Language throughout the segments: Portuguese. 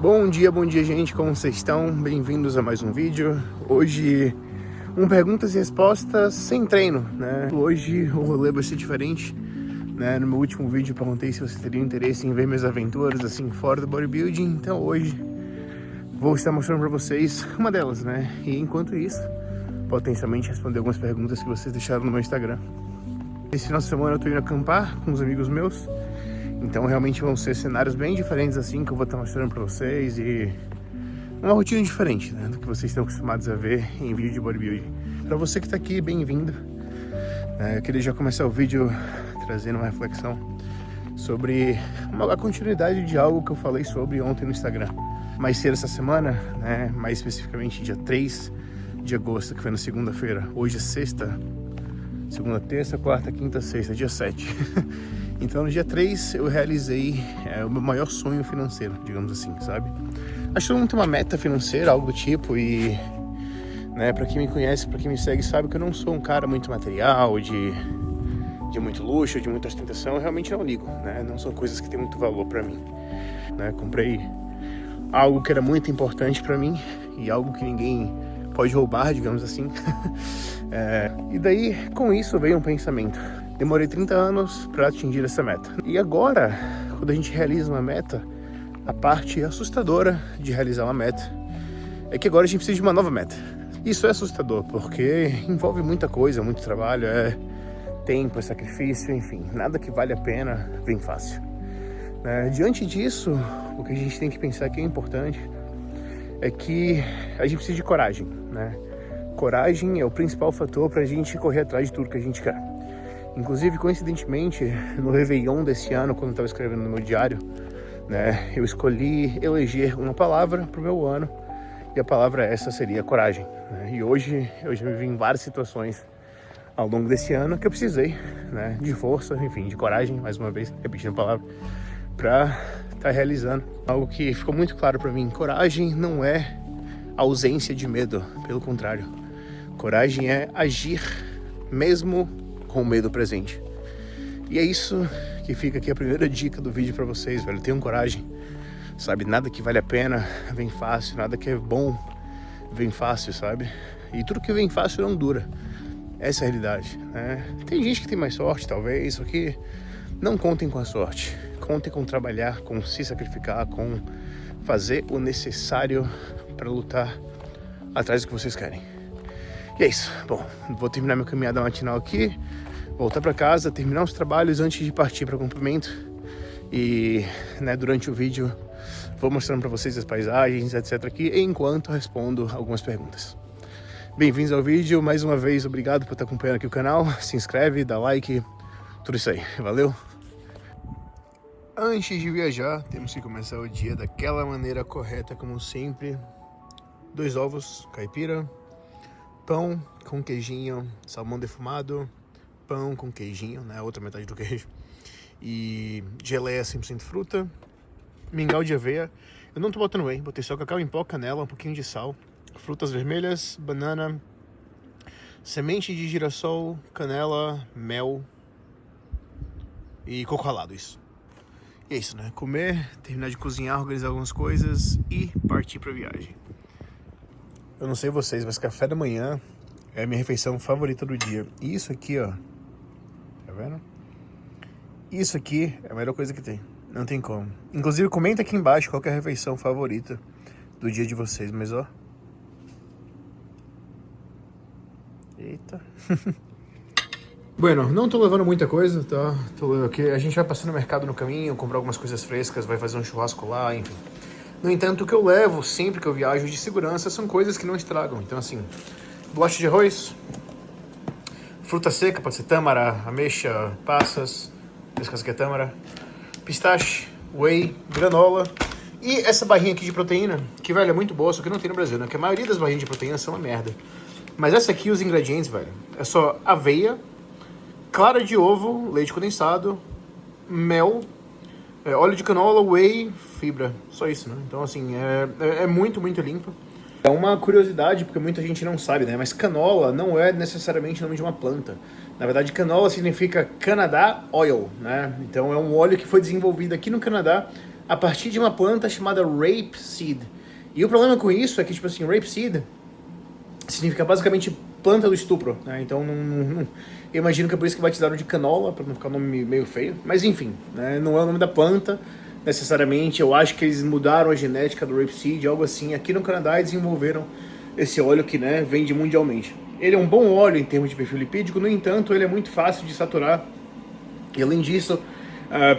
Bom dia gente, como vocês estão? Bem-vindos a mais um vídeo. Hoje, perguntas e respostas sem treino, né? Hoje o rolê vai ser diferente, né? No meu último vídeo eu perguntei se você teria interesse em ver minhas aventuras assim fora do bodybuilding, então hoje vou estar mostrando pra vocês uma delas, né? E enquanto isso, potencialmente responder algumas perguntas que vocês deixaram no meu Instagram. Esse final de semana eu tô indo acampar com uns amigos meus. Então realmente vão ser cenários bem diferentes assim que eu vou estar mostrando pra vocês e uma rotina diferente, né, do que vocês estão acostumados a ver em vídeo de bodybuilding. Pra você que tá aqui, bem-vindo. Eu queria já começar o vídeo trazendo uma reflexão sobre a continuidade de algo que eu falei sobre ontem no Instagram. Mais cedo essa semana, né, mais especificamente dia 3 de agosto, que foi na segunda-feira. Hoje é sexta, segunda, terça, quarta, quinta, sexta, dia 7. Então no dia 3 eu realizei o meu maior sonho financeiro, digamos assim, sabe? Acho que todo mundo tem uma meta financeira, algo do tipo, e né, pra quem me conhece, pra quem me segue, sabe que eu não sou um cara muito material, de muito luxo, de muita ostentação. Eu realmente não ligo, né? Não são coisas que têm muito valor pra mim, né? Comprei algo que era muito importante pra mim e algo que ninguém pode roubar, digamos assim. E daí, com isso, veio um pensamento. Demorei 30 anos para atingir essa meta. E agora, quando a gente realiza uma meta, a parte assustadora de realizar uma meta é que agora a gente precisa de uma nova meta. Isso é assustador, porque envolve muita coisa, muito trabalho, tempo, sacrifício, enfim. Nada que vale a pena vem fácil. Diante disso, o que a gente tem que pensar que é importante é que a gente precisa de coragem, né? Coragem é o principal fator para a gente correr atrás de tudo que a gente quer. Inclusive, coincidentemente, no Réveillon desse ano, quando eu estava escrevendo no meu diário, né, eu escolhi eleger uma palavra para o meu ano, e a palavra essa seria coragem, né? E hoje eu já me vi em várias situações ao longo desse ano que eu precisei, né, de força, enfim, de coragem, mais uma vez, repetindo a palavra, para estar realizando algo que ficou muito claro para mim. Coragem não é ausência de medo, pelo contrário. Coragem é agir mesmo com o medo presente. E é isso que fica aqui a primeira dica do vídeo pra vocês, velho. Tenham coragem, sabe? Nada que vale a pena vem fácil, nada que é bom vem fácil, sabe? E tudo que vem fácil não dura. Essa é a realidade, né? Tem gente que tem mais sorte, talvez, só que não contem com a sorte. Contem com trabalhar, com se sacrificar, com fazer o necessário para lutar atrás do que vocês querem. E é isso. Bom, vou terminar minha caminhada matinal aqui, voltar para casa, terminar os trabalhos antes de partir para o acampamento. E durante o vídeo vou mostrando para vocês as paisagens, etc. aqui, enquanto respondo algumas perguntas. Bem-vindos ao vídeo, mais uma vez, obrigado por estar acompanhando aqui o canal. Se inscreve, dá like, tudo isso aí. Valeu! Antes de viajar, temos que começar o dia daquela maneira correta, como sempre. 2 ovos, caipira, pão com queijinho, salmão defumado, pão com queijinho, né, outra metade do queijo, e geleia 100% fruta, mingau de aveia. Eu não tô botando whey, botei só cacau em pó, canela, um pouquinho de sal, frutas vermelhas, banana, semente de girassol, canela, mel e coco ralado, isso. E é isso, né? Comer, terminar de cozinhar, organizar algumas coisas e partir pra viagem. Eu não sei vocês, mas café da manhã é a minha refeição favorita do dia. E isso aqui, ó, tá vendo? Isso aqui é a melhor coisa que tem. Não tem como. Inclusive, comenta aqui embaixo qual que é a refeição favorita do dia de vocês. Mas, ó. Eita. Bueno, não tô levando muita coisa, tá? A gente vai passar no mercado no caminho, comprar algumas coisas frescas, vai fazer um churrasco lá, enfim. No entanto, o que eu levo sempre que eu viajo de segurança são coisas que não estragam. Então, assim, bolacha de arroz, fruta seca, pode ser tâmara, ameixa, passas, nesse caso aqui é tâmara, pistache, whey, granola e essa barrinha aqui de proteína, que, velho, é muito boa, só que não tem no Brasil, né? Porque a maioria das barrinhas de proteína são uma merda. Mas essa aqui, os ingredientes, velho, é só aveia, clara de ovo, leite condensado, mel, óleo de canola, whey, fibra. Só isso, né? Então, assim, é muito, muito limpo. É uma curiosidade, porque muita gente não sabe, né? Mas canola não é necessariamente o nome de uma planta. Na verdade, canola significa Canada Oil, né? Então, é um óleo que foi desenvolvido aqui no Canadá a partir de uma planta chamada rapeseed. E o problema com isso é que, tipo assim, rapeseed significa basicamente planta do estupro, né? Então, eu imagino que é por isso que batizaram de canola, para não ficar um nome meio feio. Mas enfim, né? Não é o nome da planta, necessariamente. Eu acho que eles mudaram a genética do rapeseed, algo assim. Aqui no Canadá eles desenvolveram esse óleo que, né, vende mundialmente. Ele é um bom óleo em termos de perfil lipídico, no entanto, ele é muito fácil de saturar. E além disso,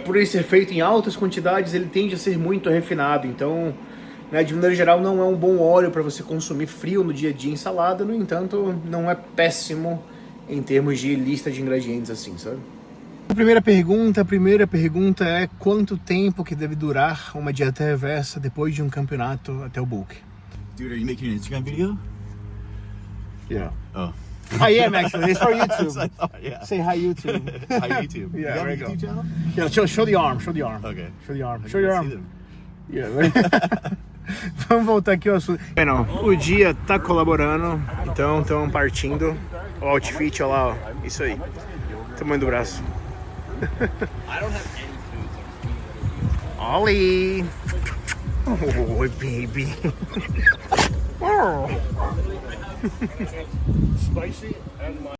por ele ser feito em altas quantidades, ele tende a ser muito refinado. Então, né, de maneira geral, não é um bom óleo para você consumir frio no dia a dia em salada. No entanto, não é péssimo em termos de lista de ingredientes, assim, sabe? A primeira pergunta é quanto tempo que deve durar uma dieta reversa depois de um campeonato até o bulk? Dude, are you making an Instagram video? Yeah. Oh. I am actually. It's for YouTube. I thought, yeah. Say hi, YouTube. Hi, YouTube. Yeah, you got there a you go. YouTube channel? Yeah, show the arm. Show the arm. Okay. Show the arm. I Show your can't see arm. them. Yeah. Vamos voltar aqui ao assunto. Não, o dia tá colaborando, então estamos partindo. O outfit, olha lá, ó. Isso aí. Tamanho do braço. Ollie! Oh, baby! Oh. Spicy and mild.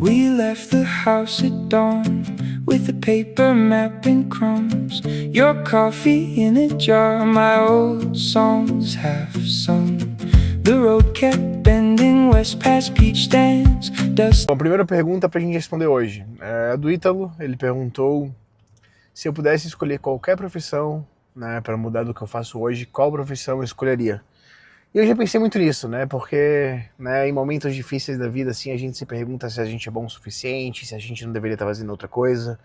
We left the house at dawn with a paper map and crumbs. Your coffee in a jar, my old songs half sung. The road kept bending west past peach stands. Dust. Bom, a primeira pergunta pra gente responder hoje é do Ítalo. Ele perguntou se eu pudesse escolher qualquer profissão, né, para mudar do que eu faço hoje, qual profissão eu escolheria? E eu já pensei muito nisso, né, porque, né, em momentos difíceis da vida, assim, a gente se pergunta se a gente é bom o suficiente, se a gente não deveria estar fazendo outra coisa,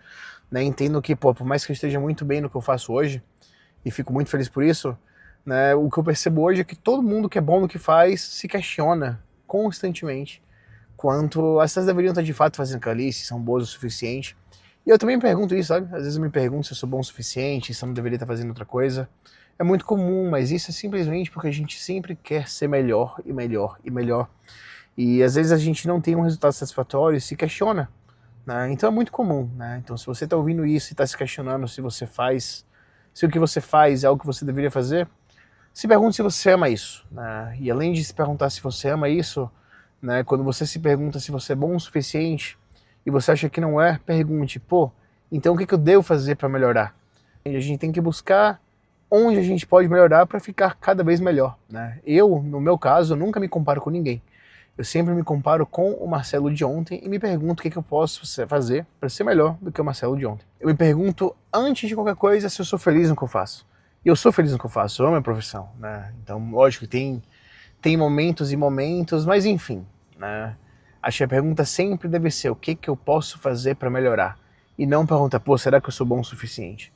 né, entendo que, pô, por mais que eu esteja muito bem no que eu faço hoje, e fico muito feliz por isso, né, o que eu percebo hoje é que todo mundo que é bom no que faz se questiona constantemente quanto as pessoas deveriam estar de fato fazendo aquilo ali, se são boas o suficiente. E eu também me pergunto isso, sabe? Às vezes eu me pergunto se eu sou bom o suficiente, se eu não deveria estar fazendo outra coisa. É muito comum, mas isso é simplesmente porque a gente sempre quer ser melhor e melhor e melhor. E às vezes a gente não tem um resultado satisfatório e se questiona, né? Então é muito comum, né? Então se você está ouvindo isso e está se questionando se você faz, se o que você faz é algo que você deveria fazer, se pergunte se você ama isso, né? E além de se perguntar se você ama isso, né, quando você se pergunta se você é bom o suficiente e você acha que não é, pergunte, pô, então o que eu devo fazer para melhorar? E a gente tem que buscar onde a gente pode melhorar para ficar cada vez melhor, né? Eu, no meu caso, nunca me comparo com ninguém. Eu sempre me comparo com o Marcelo de ontem e me pergunto o que eu posso fazer para ser melhor do que o Marcelo de ontem. Eu me pergunto, antes de qualquer coisa, se eu sou feliz no que eu faço. E eu sou feliz no que eu faço, eu amo a minha profissão, né? Então, lógico que tem momentos e momentos, mas enfim, né? Acho que a pergunta sempre deve ser o que eu posso fazer para melhorar. E não perguntar, pô, será que eu sou bom o suficiente?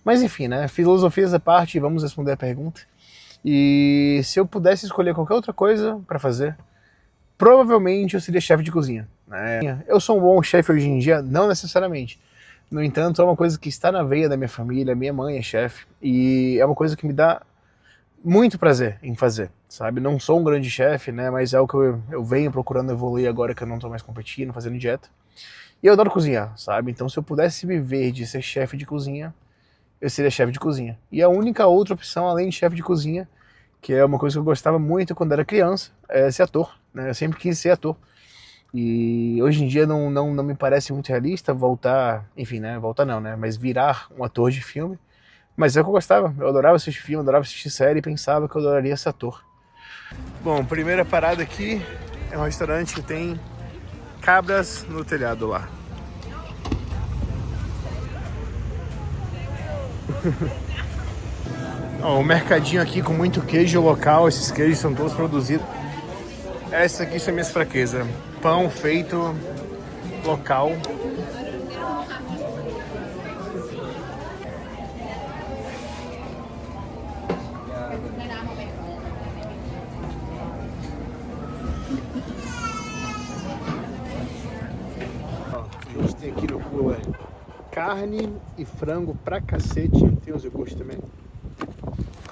Mas enfim, né? Filosofias à parte, vamos responder a pergunta. E se eu pudesse escolher qualquer outra coisa para fazer, provavelmente eu seria chefe de cozinha, né? Eu sou um bom chefe hoje em dia? Não necessariamente. No entanto, é uma coisa que está na veia da minha família, minha mãe é chefe, e é uma coisa que me dá muito prazer em fazer, sabe? Não sou um grande chefe, né? Mas é o que eu venho procurando evoluir agora que eu não tô mais competindo, fazendo dieta. E eu adoro cozinhar, sabe? Então se eu pudesse viver de ser chefe de cozinha, eu seria chefe de cozinha. E a única outra opção, além de chefe de cozinha, que é uma coisa que eu gostava muito quando era criança, é ser ator, né? Eu sempre quis ser ator. E hoje em dia não me parece muito realista voltar, enfim, né? Voltar não, né? Mas virar um ator de filme. Mas é o que eu gostava, eu adorava assistir filme, adorava assistir série e pensava que eu adoraria ser ator. Bom, primeira parada aqui é um restaurante que tem cabras no telhado lá. Ó, o mercadinho aqui com muito queijo local, esses queijos são todos produzidos. Essa aqui são minhas fraquezas. Pão feito local. A gente tem aqui no cooler carne e frango pra cacete. Tem os iogurtes também.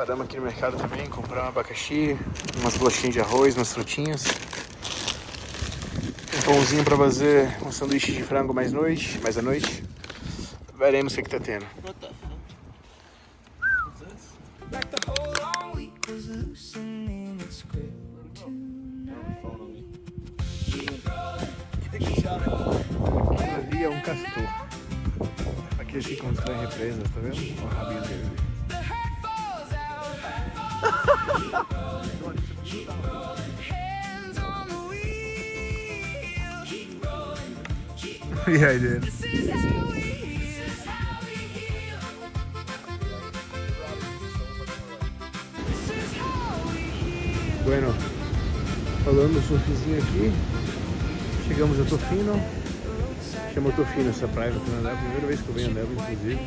Paramos aqui no mercado também, comprar um abacaxi, umas bolachinhas de arroz, umas frutinhas. Um pãozinho para fazer um sanduíche de frango mais à noite. Veremos o que tá tendo. Aquilo ali é um castor. Aqui eles ficam nas represas, tá vendo? Olha o rabinho dele. E aí dele? Bueno, falando do surfzinho aqui, chegamos a Tofino. Chama Tofino essa praia no Canadá, é a primeira vez que eu venho nela, inclusive.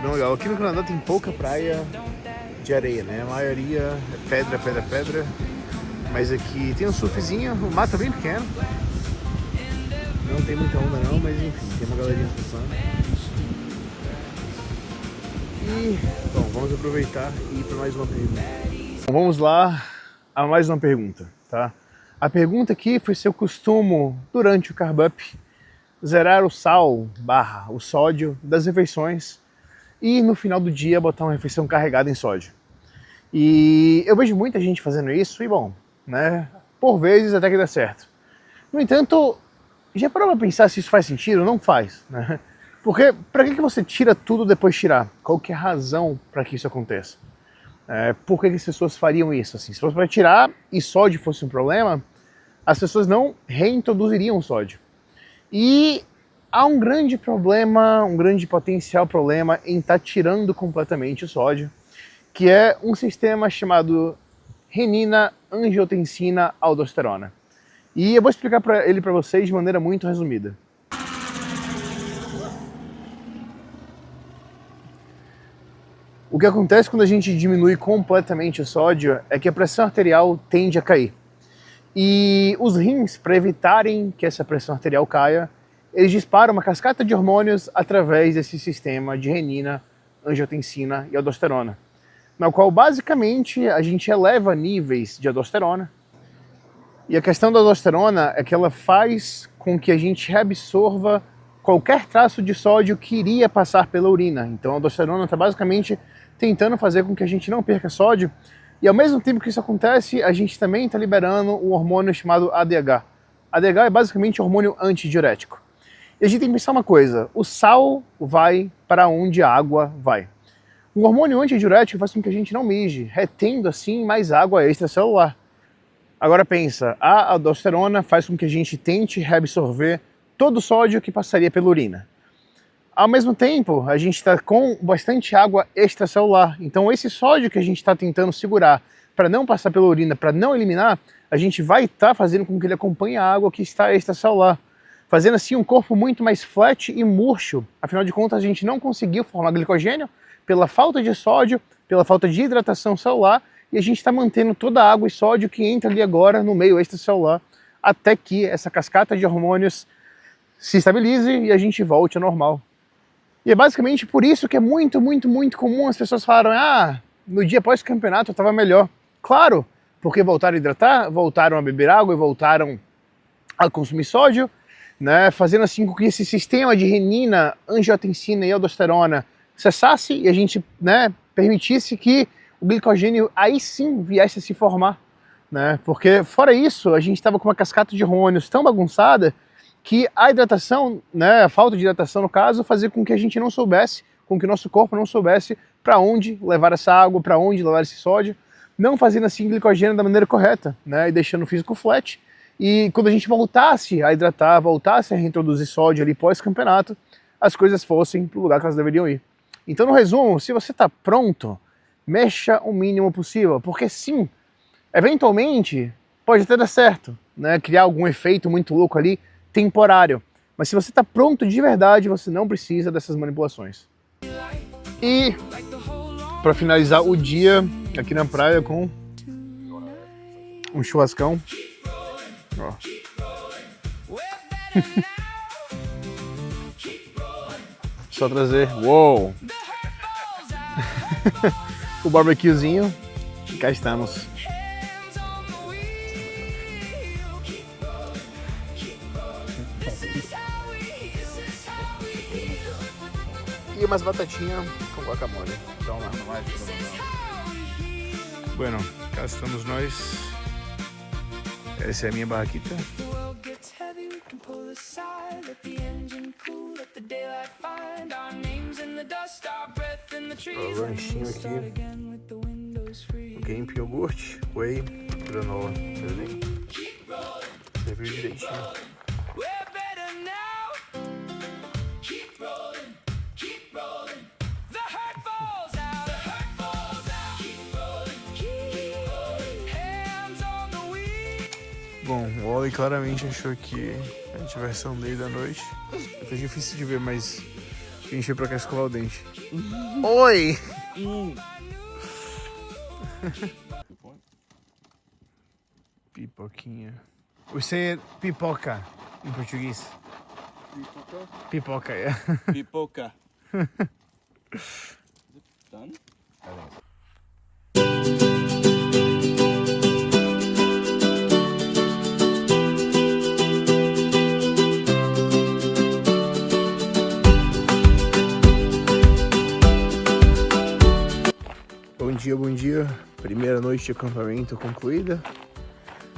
Não, legal, aqui no Canadá tem pouca praia de areia, né? A maioria é pedra, pedra, pedra. Mas aqui tem um surfzinho, o mar tá bem pequeno. Não tem muita onda não, mas enfim, tem uma galerinha surfando. E, bom, vamos aproveitar e ir para mais uma pergunta. Então, vamos lá a mais uma pergunta, tá? A pergunta aqui foi se eu costumo, durante o carb up, zerar o sal / o sódio das refeições e no final do dia botar uma refeição carregada em sódio. E eu vejo muita gente fazendo isso e, bom, né, por vezes até que dá certo. No entanto, já parou pra pensar se isso faz sentido? Não faz, né? Porque para que você tira tudo depois de tirar? Qual que é a razão para que isso aconteça? Por que as pessoas fariam isso? Assim, se fosse para tirar e sódio fosse um problema, as pessoas não reintroduziriam o sódio. E há um grande problema, um grande potencial problema em estar tirando completamente o sódio, que é um sistema chamado renina, angiotensina, aldosterona. E eu vou explicar ele para vocês de maneira muito resumida. O que acontece quando a gente diminui completamente o sódio é que a pressão arterial tende a cair. E os rins, para evitarem que essa pressão arterial caia, eles disparam uma cascata de hormônios através desse sistema de renina, angiotensina e aldosterona, na qual basicamente a gente eleva níveis de aldosterona. E a questão da aldosterona é que ela faz com que a gente reabsorva qualquer traço de sódio que iria passar pela urina. Então a aldosterona está basicamente tentando fazer com que a gente não perca sódio, e ao mesmo tempo que isso acontece, a gente também está liberando um hormônio chamado ADH. ADH é basicamente um hormônio antidiurético. E a gente tem que pensar uma coisa, o sal vai para onde a água vai. Um hormônio antidiurético faz com que a gente não mije, retendo assim mais água extracelular. Agora pensa, a aldosterona faz com que a gente tente reabsorver todo o sódio que passaria pela urina. Ao mesmo tempo, a gente está com bastante água extracelular, então esse sódio que a gente está tentando segurar para não passar pela urina, para não eliminar, a gente vai estar fazendo com que ele acompanhe a água que está extracelular, fazendo assim um corpo muito mais flat e murcho. Afinal de contas, a gente não conseguiu formar glicogênio pela falta de sódio, pela falta de hidratação celular, e a gente está mantendo toda a água e sódio que entra ali agora no meio extracelular, até que essa cascata de hormônios se estabilize e a gente volte ao normal. E é basicamente por isso que é muito, muito, muito comum as pessoas falarem: no dia após o campeonato eu estava melhor. Claro, porque voltaram a hidratar, voltaram a beber água e voltaram a consumir sódio, né, fazendo assim com que esse sistema de renina, angiotensina e aldosterona cessasse e a gente, né, permitisse que o glicogênio aí sim viesse a se formar, né, porque fora isso a gente estava com uma cascata de hormônios tão bagunçada que a hidratação, né, a falta de hidratação no caso, fazia com que a gente não soubesse, com que o nosso corpo não soubesse para onde levar essa água, para onde levar esse sódio, não fazendo assim glicogênio da maneira correta, né, e deixando o físico flat. E quando a gente voltasse a hidratar, voltasse a reintroduzir sódio ali pós-campeonato, as coisas fossem para o lugar que elas deveriam ir. Então, no resumo, se você está pronto, mexa o mínimo possível, porque sim, eventualmente pode até dar certo, né, criar algum efeito muito louco ali, temporário. Mas se você está pronto de verdade, você não precisa dessas manipulações. E para finalizar o dia aqui na praia com um churrascão. Ó. Só trazer. Uou! o barbecuezinho. E cá estamos. E umas batatinhas com guacamole. Então lá não vai. Bueno, cá estamos nós. Essa é a minha barraquita. O lanchinho aqui. Gamp, iogurte, whey, granola. Serviu direitinho. Bom, o Oli claramente achou que a diversão dele da noite. É até difícil de ver, mas a gente veio pra cá escovar o dente. Oi! Pipoquinha. Você é pipoca em português? Pipoca? Pipoca, é. Pipoca. Done? Bom dia. Primeira noite de acampamento concluída.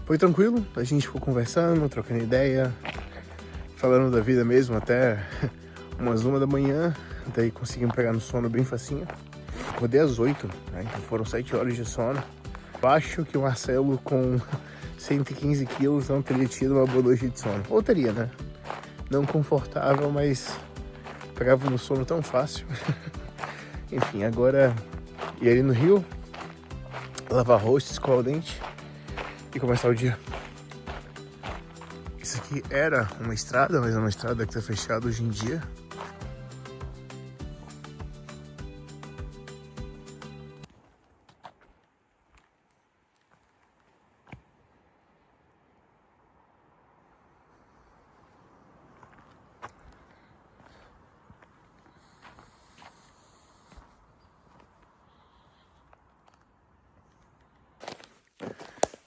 Foi tranquilo, a gente ficou conversando, trocando ideia, falando da vida mesmo até umas 1 da manhã, daí conseguimos pegar no sono bem facinho. Acordei às 8, né? Então foram 7 horas de sono. Eu acho que o Marcelo com 115 quilos não teria tido uma boa noite de sono. Ou teria, né? Não confortável, mas pegava no sono tão fácil. Enfim, agora ir ali no rio, lavar rosto, escovar o dente e começar o dia. Isso aqui era uma estrada, mas é uma estrada que está fechada hoje em dia.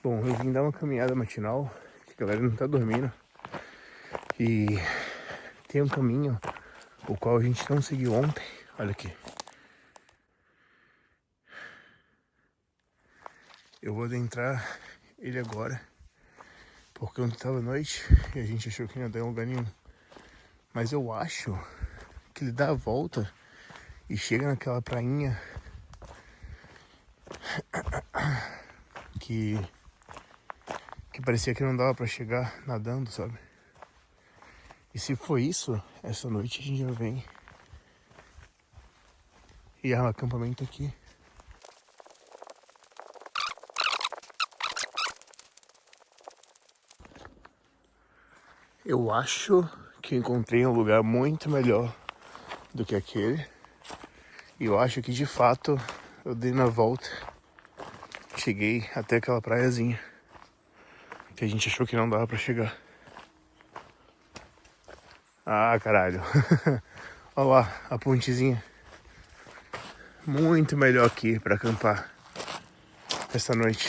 Bom, eu vim dar uma caminhada matinal, que a galera não tá dormindo. E tem um caminho, o qual a gente não seguiu ontem. Olha aqui. Eu vou adentrar ele agora, porque ontem tava noite e a gente achou que não ia dar em lugar nenhum. Mas eu acho que ele dá a volta e chega naquela prainha que parecia que não dava pra chegar nadando, sabe? E se for isso, essa noite a gente já vem e arma acampamento aqui. Eu acho que encontrei um lugar muito melhor do que aquele. E eu acho que de fato eu dei na volta, cheguei até aquela praiazinha que a gente achou que não dava pra chegar. Ah, caralho. Olha lá a pontezinha. Muito melhor aqui pra acampar essa noite.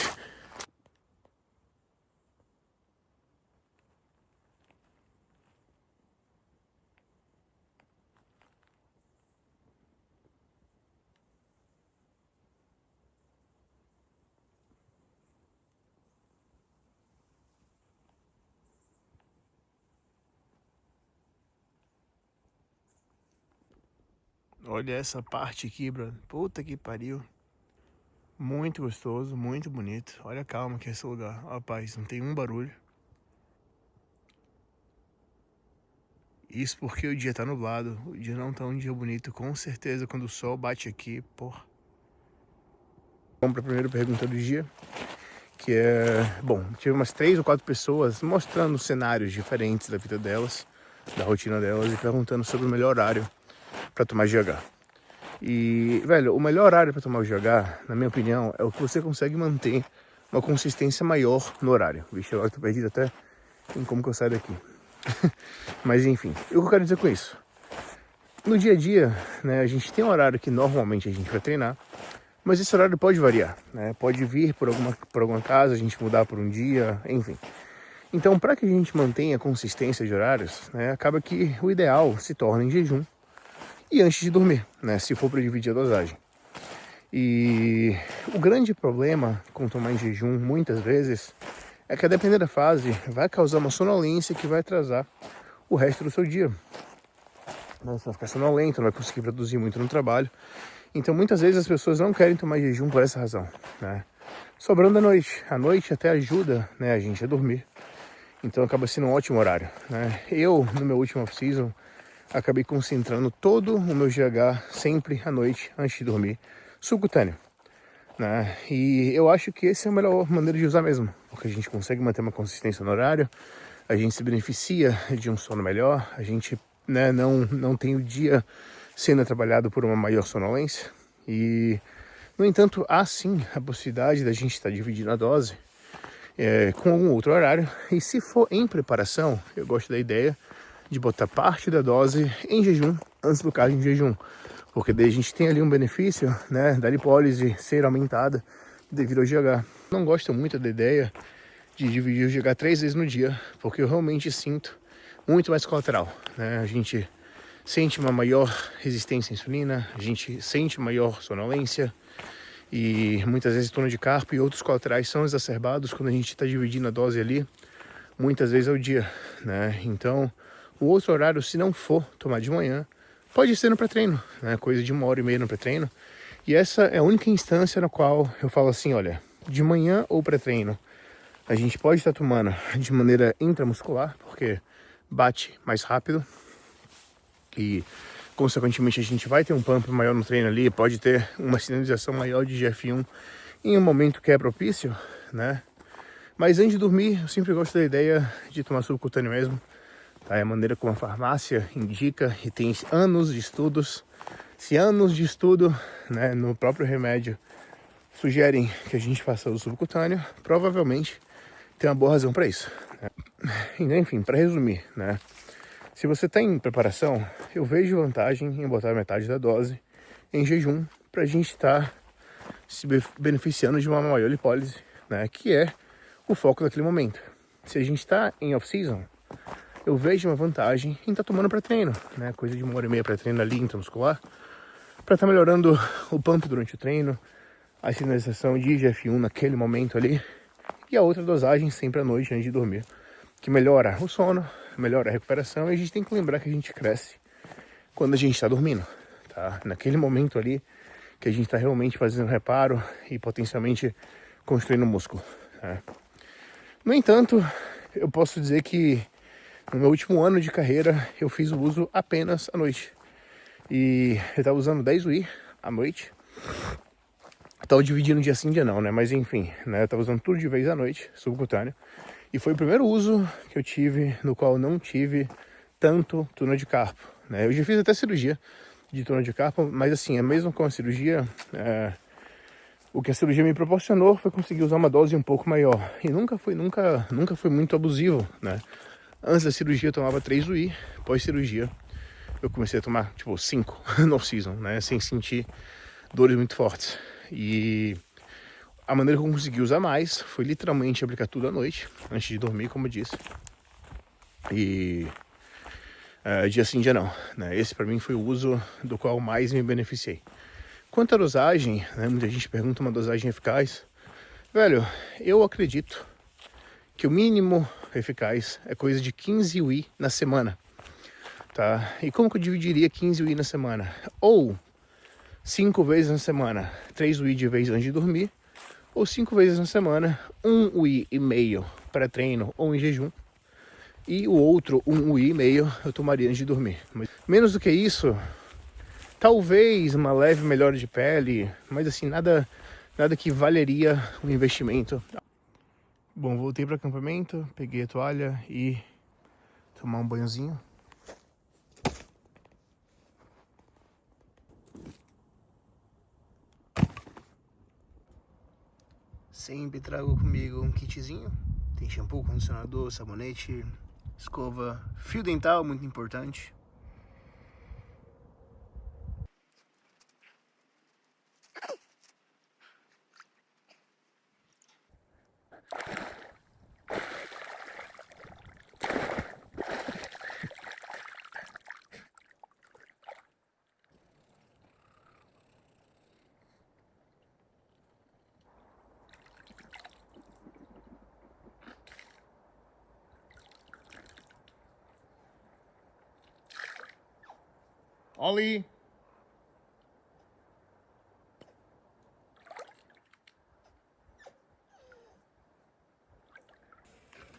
Olha essa parte aqui, brother. Puta que pariu. Muito gostoso, muito bonito. Olha a calma que é esse lugar. Ó, paz, não tem um barulho. Isso porque o dia tá nublado. O dia não tá um dia bonito. Com certeza, quando o sol bate aqui, porra. Vamos pra primeira pergunta do dia. Que é... Bom, tive umas 3 ou 4 pessoas mostrando cenários diferentes da vida delas, da rotina delas, e perguntando sobre o melhor horário para tomar GH. E, velho, o melhor horário para tomar o GH, na minha opinião, é o que você consegue manter uma consistência maior no horário. Vixe, agora eu tô perdido até em como que eu saio daqui. Mas enfim, o que eu quero dizer com isso? No dia a dia, né, a gente tem um horário que normalmente a gente vai treinar, Mas esse horário pode variar, né? Pode vir por alguma casa, a gente mudar por um dia, enfim. Então, para que a gente mantenha a consistência de horários, né, acaba que o ideal se torna em jejum e antes de dormir, né, se for para dividir a dosagem. E o grande problema com tomar em jejum, muitas vezes, é que a depender da fase, vai causar uma sonolência que vai atrasar o resto do seu dia. Você vai ficar sonolento, não vai conseguir produzir muito no trabalho. Então, muitas vezes as pessoas não querem tomar jejum por essa razão, né? Sobrando a noite. A noite até ajuda, né, a gente a dormir. Então acaba sendo um ótimo horário, né? Eu, no meu último off-season, acabei concentrando todo o meu GH sempre à noite, antes de dormir, subcutâneo, né? E eu acho que essa é a melhor maneira de usar mesmo, porque a gente consegue manter uma consistência no horário, a gente se beneficia de um sono melhor, a gente, né, não tem o dia sendo trabalhado por uma maior sonolência. E, no entanto, há sim a possibilidade da gente estar dividindo a dose com algum outro horário, e se for em preparação, eu gosto da ideia de botar parte da dose em jejum, antes do cardio em jejum, porque daí a gente tem ali um benefício, né, da lipólise ser aumentada devido ao GH. Não gosto muito da ideia de dividir o GH 3 vezes no dia, porque eu realmente sinto muito mais colateral, né? A gente sente uma maior resistência à insulina, a gente sente maior sonolência, e muitas vezes tono de carpo e outros colaterais são exacerbados quando a gente está dividindo a dose ali, muitas vezes ao dia, né? Então, o outro horário, se não for tomar de manhã, pode ser no pré-treino, né? Coisa de 1h30 no pré-treino. E essa é a única instância na qual eu falo assim, olha, de manhã ou pré-treino, a gente pode estar tomando de maneira intramuscular, porque bate mais rápido e consequentemente a gente vai ter um pump maior no treino ali, pode ter uma sinalização maior de GF1 em um momento que é propício, né? Mas antes de dormir, eu sempre gosto da ideia de tomar subcutâneo mesmo, tá? É a maneira como a farmácia indica, e tem anos de estudos. Se anos de estudo, né, no próprio remédio sugerem que a gente faça o subcutâneo, provavelmente tem uma boa razão para isso, né? Enfim, para resumir, né? Se você está em preparação, eu vejo vantagem em botar metade da dose em jejum para a gente estar se beneficiando de uma maior lipólise, né, que é o foco daquele momento. Se a gente está em off-season, eu vejo uma vantagem em estar tomando pré-treino, né, coisa de 1h30 pré-treino ali intramuscular, para estar melhorando o pump durante o treino, a sinalização de GF1 naquele momento ali, e a outra dosagem sempre à noite antes de dormir, que melhora o sono, melhora a recuperação, e a gente tem que lembrar que a gente cresce quando a gente está dormindo, tá? Naquele momento ali que a gente está realmente fazendo reparo e potencialmente construindo músculo, né? No entanto, eu posso dizer que no meu último ano de carreira eu fiz o uso apenas à noite, e eu estava usando 10 UI à noite. Estava dividindo dia sim, dia não, né? Mas enfim, né? Eu estava usando tudo de vez à noite, subcutâneo. E foi o primeiro uso que eu tive, no qual eu não tive tanto túnel de carpo, né? Eu já fiz até cirurgia de túnel de carpo, mas assim, mesmo com a cirurgia, o que a cirurgia me proporcionou foi conseguir usar uma dose um pouco maior. E nunca foi muito abusivo, né? Antes da cirurgia eu tomava 3 UI, pós-cirurgia eu comecei a tomar, tipo, 5 no off-season, né? Sem sentir dores muito fortes. E a maneira que eu consegui usar mais foi literalmente aplicar tudo à noite, antes de dormir, como eu disse. E dia sim, dia não, né? Esse para mim foi o uso do qual mais me beneficiei. Quanto à dosagem, né? Muita gente pergunta uma dosagem eficaz. Velho, eu acredito que o mínimo eficaz é coisa de 15 UI na semana, tá? E como que eu dividiria 15 UI na semana? Ou 5 vezes na semana, 3 UI de vez antes de dormir, ou 5 vezes na semana, 1 UI e meio para treino ou em jejum, e o outro 1 UI e meio eu tomaria antes de dormir. Mas menos do que isso, talvez uma leve melhora de pele, mas assim, nada que valeria o investimento. Bom, voltei para o acampamento, peguei a toalha e tomar um banhozinho. Sempre trago comigo um kitzinho. Tem shampoo, condicionador, sabonete, escova, fio dental, muito importante. Ollie!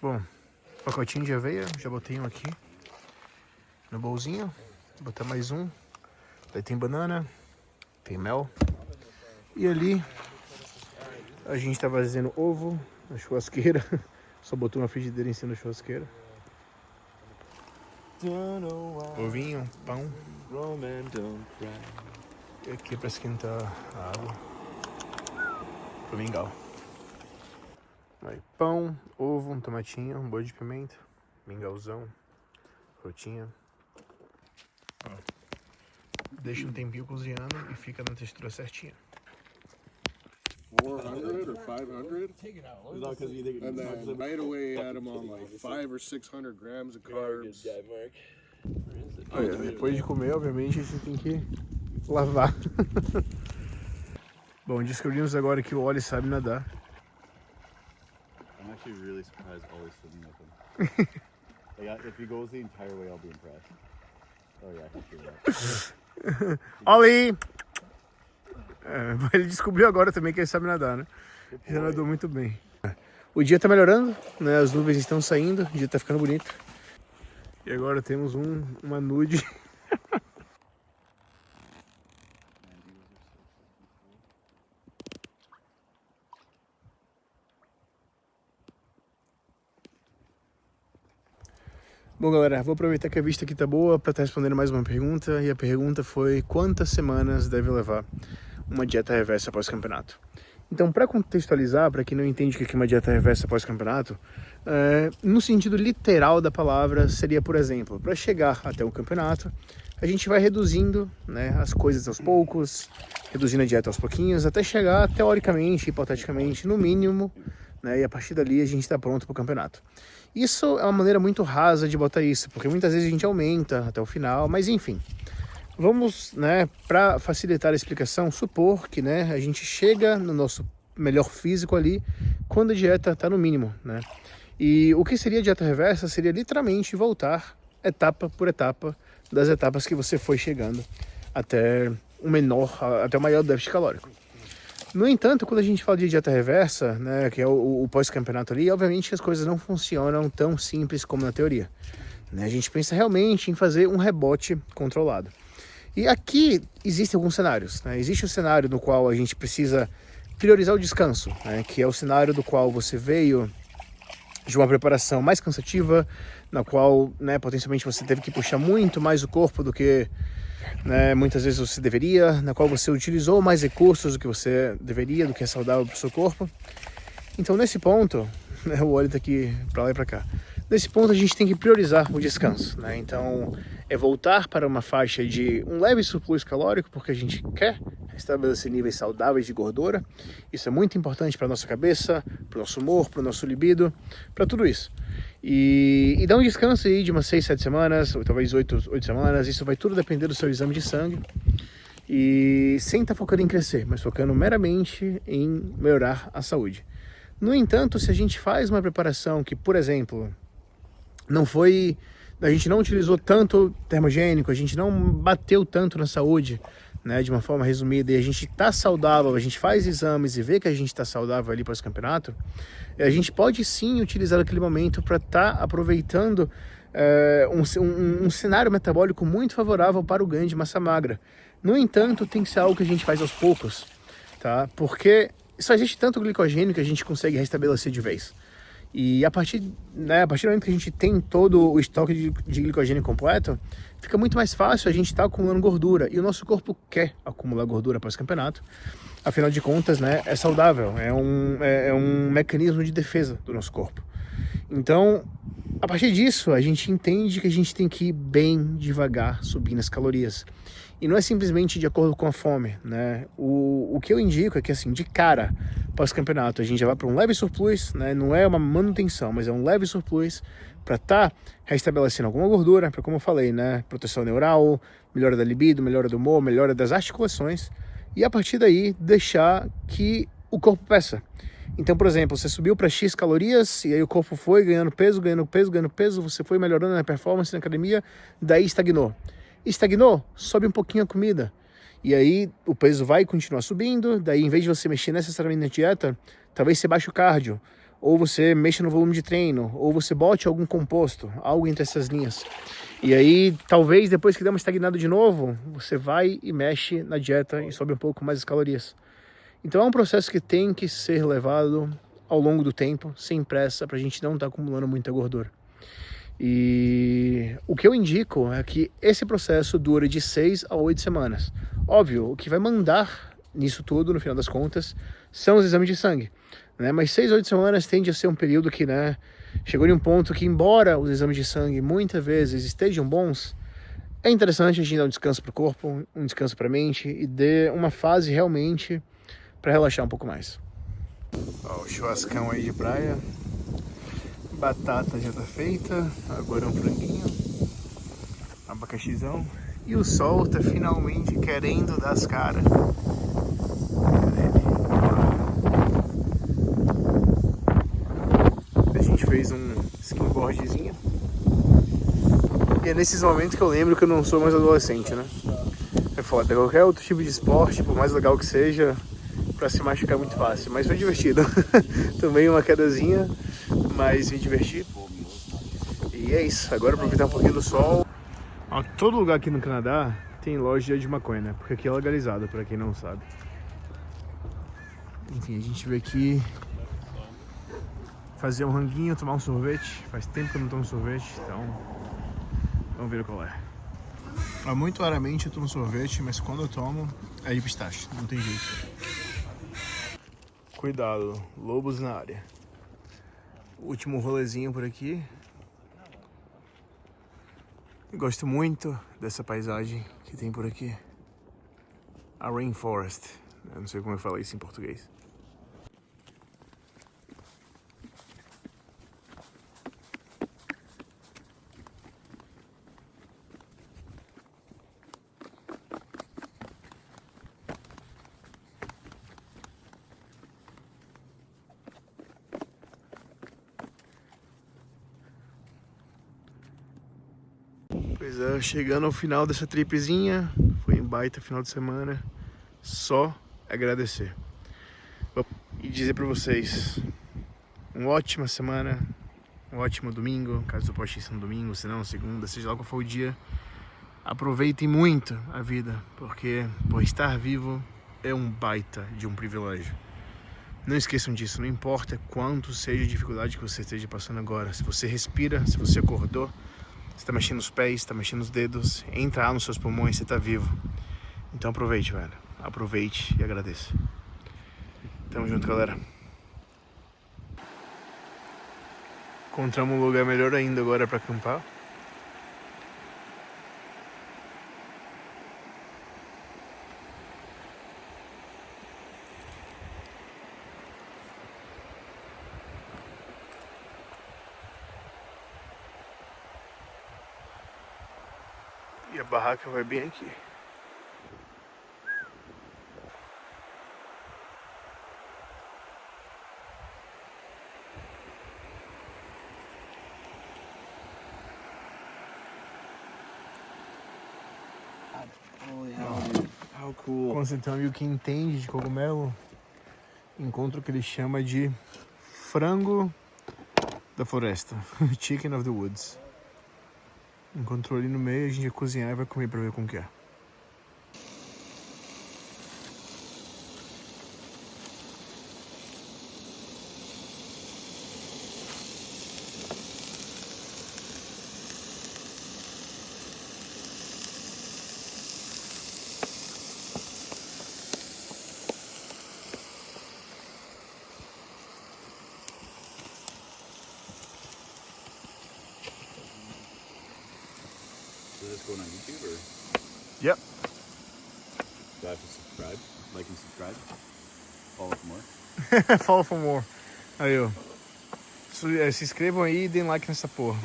Bom, pacotinho de aveia, já botei um aqui no bolzinho. Vou botar mais um. Daí tem banana, tem mel. E ali a gente tá fazendo ovo na churrasqueira. Só botou uma frigideira em cima da churrasqueira. Ovinho, pão. E aqui para esquentar a água pro mingau. Aí, pão, ovo, um tomatinho, um bolho de pimenta, mingauzão, frutinha. Ó, deixa um tempinho cozinhando e fica na textura certinha. 400 or 500, and then right away add them on like 500 or 600 grams of carbs. Olha, depois de comer, obviamente, a gente tem que lavar. Bom, descobrimos agora que o Oli sabe nadar. I'm actually really surprised Ollie's swimming with him. Like, if he goes the entire way, I'll be impressed. Oh yeah, he's doing that. Oli! É, ele descobriu agora também que ele sabe nadar, né? Já nadou muito bem. O dia tá melhorando, né? As nuvens estão saindo, o dia tá ficando bonito. E agora temos uma nude. Bom, galera, vou aproveitar que a vista aqui tá boa para estar respondendo mais uma pergunta. E a pergunta foi: quantas semanas deve levar uma dieta reversa após campeonato? Então, para contextualizar, para quem não entende o que é uma dieta reversa após campeonato, no sentido literal da palavra, seria, por exemplo, para chegar até o campeonato, a gente vai reduzindo, né, as coisas aos poucos, reduzindo a dieta aos pouquinhos, até chegar, teoricamente, hipoteticamente, no mínimo, né, e a partir dali a gente está pronto para o campeonato. Isso é uma maneira muito rasa de botar isso, porque muitas vezes a gente aumenta até o final, mas enfim. Vamos, né, para facilitar a explicação, supor que, né, a gente chega no nosso melhor físico ali quando a dieta está no mínimo, né? E o que seria a dieta reversa seria literalmente voltar etapa por etapa das etapas que você foi chegando até o maior déficit calórico. No entanto, quando a gente fala de dieta reversa, né, que é o pós-campeonato ali, obviamente as coisas não funcionam tão simples como na teoria, né? A gente pensa realmente em fazer um rebote controlado. E aqui existem alguns cenários, né? Existe o cenário no qual a gente precisa priorizar o descanso, né? Que é o cenário do qual você veio de uma preparação mais cansativa, na qual, né, potencialmente você teve que puxar muito mais o corpo do que, né, muitas vezes você deveria, na qual você utilizou mais recursos do que você deveria, do que é saudável para o seu corpo. Então, nesse ponto, né, o olho está aqui para lá e para cá. Nesse ponto, a gente tem que priorizar o descanso, né? Então, é voltar para uma faixa de um leve surplus calórico, porque a gente quer estabelecer níveis saudáveis de gordura. Isso é muito importante para a nossa cabeça, para o nosso humor, para o nosso libido, para tudo isso. E dar um descanso aí de umas 6, 7 semanas, ou talvez 8 semanas. Isso vai tudo depender do seu exame de sangue. E sem estar focando em crescer, mas focando meramente em melhorar a saúde. No entanto, se a gente faz uma preparação que, por exemplo, a gente não utilizou tanto termogênico, a gente não bateu tanto na saúde, né, de uma forma resumida, e a gente está saudável, a gente faz exames e vê que a gente está saudável ali para esse campeonato, a gente pode sim utilizar aquele momento para estar aproveitando um cenário metabólico muito favorável para o ganho de massa magra. No entanto, tem que ser algo que a gente faz aos poucos, tá? Porque só existe tanto glicogênio que a gente consegue restabelecer de vez. E a partir do momento que a gente tem todo o estoque de glicogênio completo, fica muito mais fácil a gente estar acumulando gordura. E o nosso corpo quer acumular gordura pós-campeonato. Afinal de contas, né, é saudável, é um mecanismo de defesa do nosso corpo. Então, a partir disso, a gente entende que a gente tem que ir bem devagar subindo as calorias. E não é simplesmente de acordo com a fome, né? O que eu indico é que, assim, de cara, pós-campeonato, a gente já vai para um leve surplus, né? Não é uma manutenção, mas é um leve surplus para estar restabelecendo alguma gordura, para, como eu falei, né? Proteção neural, melhora da libido, melhora do humor, melhora das articulações. E a partir daí, deixar que o corpo peça. Então, por exemplo, você subiu para X calorias e aí o corpo foi ganhando peso, você foi melhorando na performance na academia, daí estagnou. Estagnou, sobe um pouquinho a comida. E aí o peso vai continuar subindo, daí em vez de você mexer necessariamente na dieta, talvez você baixe o cardio, ou você mexa no volume de treino, ou você bote algum composto, algo entre essas linhas. E aí, talvez depois que der uma estagnada de novo, você vai e mexe na dieta e sobe um pouco mais as calorias. Então é um processo que tem que ser levado ao longo do tempo, sem pressa, para a gente não estar acumulando muita gordura. E o que eu indico é que esse processo dure de 6 a 8 semanas. Óbvio, o que vai mandar nisso tudo, no final das contas, são os exames de sangue, né? Mas 6 a 8 semanas tende a ser um período que, né, chegou em um ponto que, embora os exames de sangue muitas vezes estejam bons, é interessante a gente dar um descanso para o corpo, um descanso para a mente e dê uma fase realmente para relaxar um pouco mais. Ó, o churrascão aí de praia. Batata já tá feita, agora um franguinho, abacaxizão. E o sol tá finalmente querendo dar as caras. A gente fez um skimboardzinho. E é nesses momentos que eu lembro que eu não sou mais adolescente, né? É foda, qualquer outro tipo de esporte, por mais legal que seja, pra se machucar é muito fácil, mas foi divertido. Tomei uma quedazinha, mas me diverti. E é isso, agora aproveitar um pouquinho do sol. Ó, todo lugar aqui no Canadá tem loja de maconha, né? Porque aqui é legalizado, pra quem não sabe. Enfim, a gente veio aqui fazer um ranguinho, tomar um sorvete. Faz tempo que eu não tomo sorvete, então vamos ver qual é. Muito raramente eu tomo sorvete, mas quando eu tomo é de pistache, não tem jeito. Cuidado, lobos na área. Último rolezinho por aqui. Eu gosto muito dessa paisagem que tem por aqui. A Rainforest. Eu não sei como eu falo isso em português. Pois é, chegando ao final dessa tripzinha, foi um baita final de semana, só agradecer. E dizer pra vocês, uma ótima semana, um ótimo domingo, caso eu poste isso no domingo, se não segunda, seja lá qual for o dia. Aproveitem muito a vida, porque por estar vivo é um baita de um privilégio. Não esqueçam disso, não importa quanto seja a dificuldade que você esteja passando agora, se você respira, se você acordou, você tá mexendo os pés, tá mexendo os dedos, entra ar nos seus pulmões, você tá vivo. Então aproveite, velho. Aproveite e agradeça. Tamo junto, galera. Encontramos um lugar melhor ainda agora pra acampar. E a barraca vai bem aqui. How cool. Quando você tem um amigo que entende de cogumelo, encontra o que ele chama de frango da floresta. Chicken of the woods. Encontrou ali no meio, a gente vai cozinhar e vai comer pra ver como que é. Is this going on YouTube or? Yep. Do I have to subscribe? Like and subscribe? Follow for more? Follow for more. Aí, ó. Se inscrevam aí e deem like nessa porra.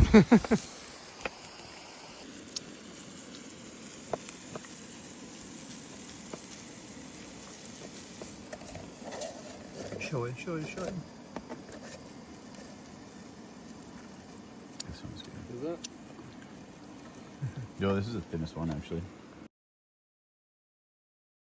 Show it. This one's good. Is that? Yo, this is the thinnest one actually.